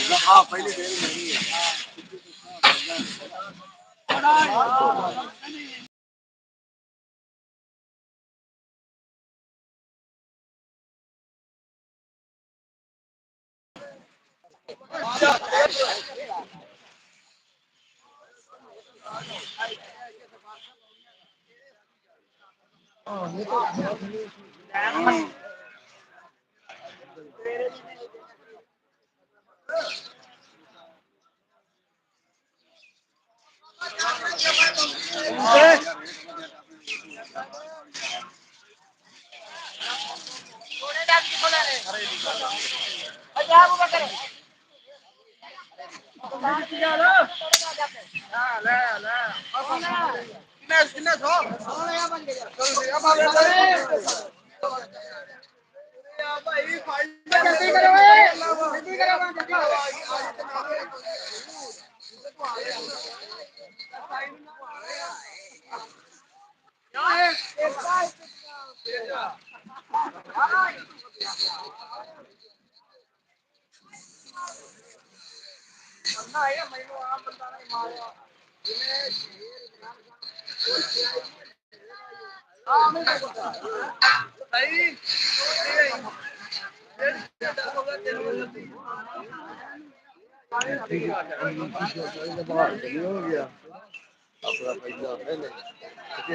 हाँ पहले देर नहीं है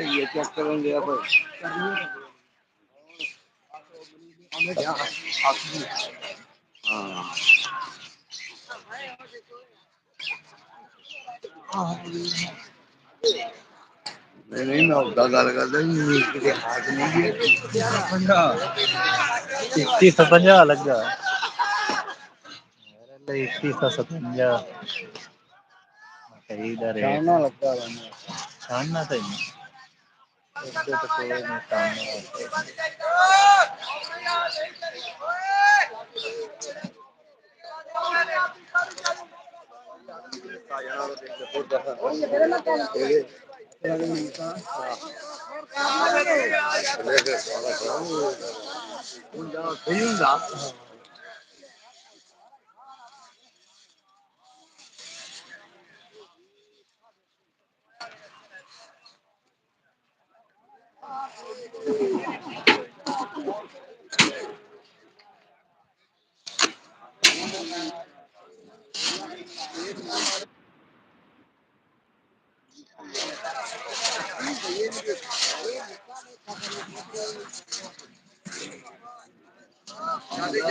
ये चेक करेंगे अब नहीं मैं उसका गल करदा नहीं हाथ नहीं 2150 ਲੱਗਾ 2150 ਕਈ ਦਾ ਰੇਟ शाना लगता है ਛਾਣਨਾ ਤਾਂ ਨਹੀਂ उससे तो कोई नहीं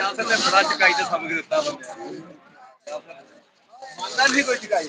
सामने बड़ा चकाई तो समझ देता मानता नहीं कोई चकाई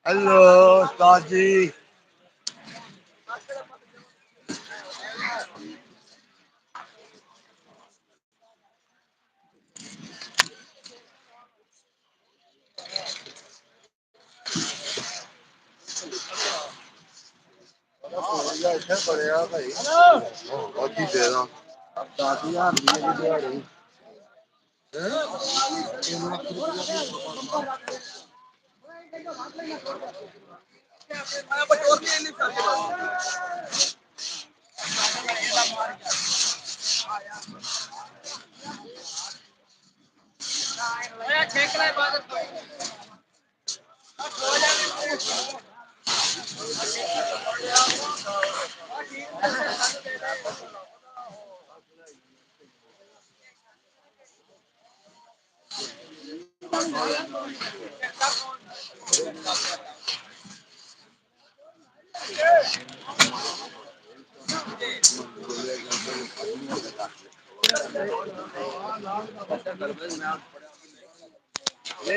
हेलो उस्ताद जी बढ़िया भाई बहुत ही दे रहा 10,000 की दिहाड़ी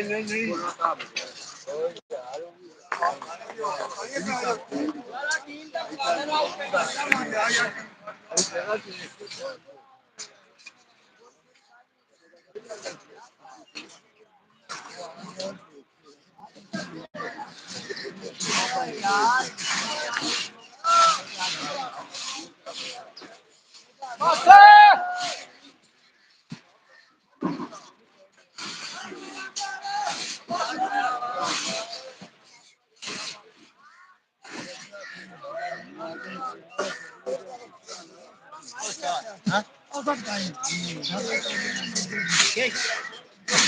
नहीं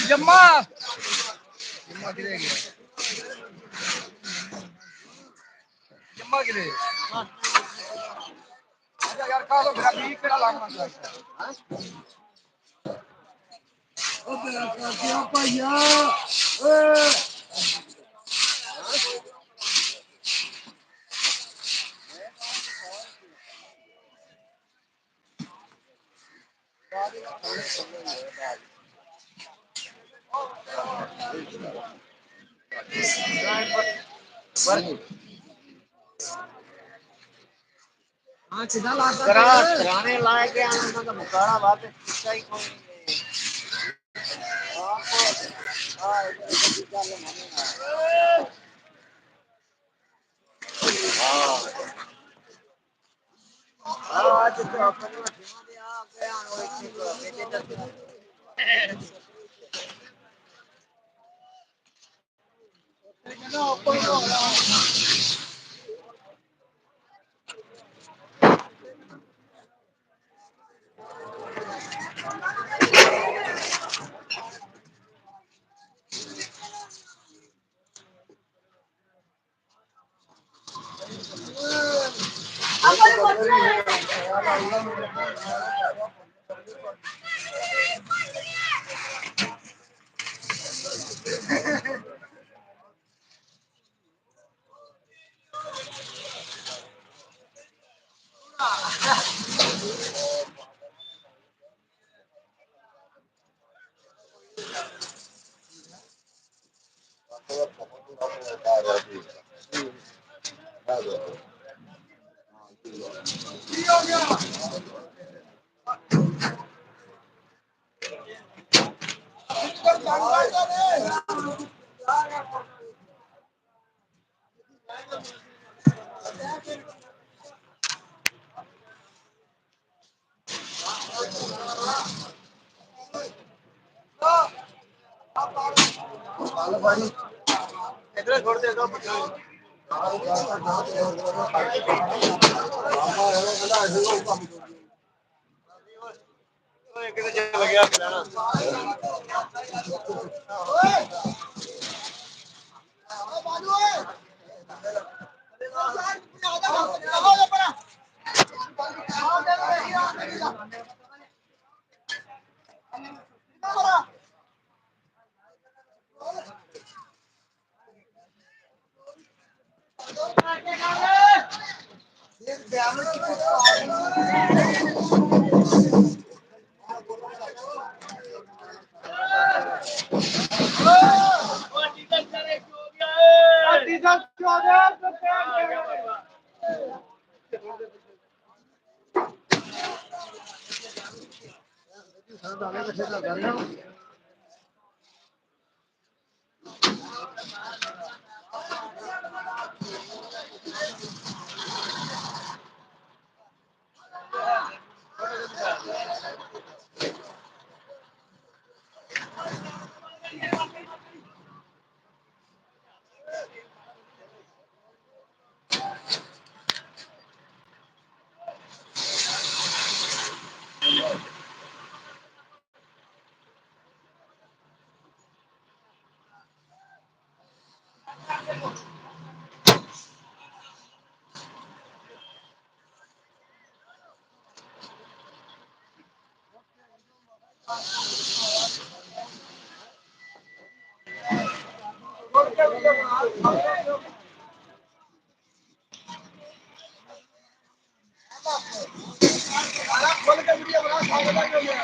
जम्मा जम्मा किधर गया जम्मा किधर अच्छा यार खा लो फिर अभी केड़ा लागना चाहिए ओ तेरा क्या भैया ए हाँ सीधा लाता कराने लायक है आनंद का मुकाबला बात है इसका ही कोई आज तो अपन आ गया इधर छोड़ दे दो किधर चल गया खोल के वीडियो बना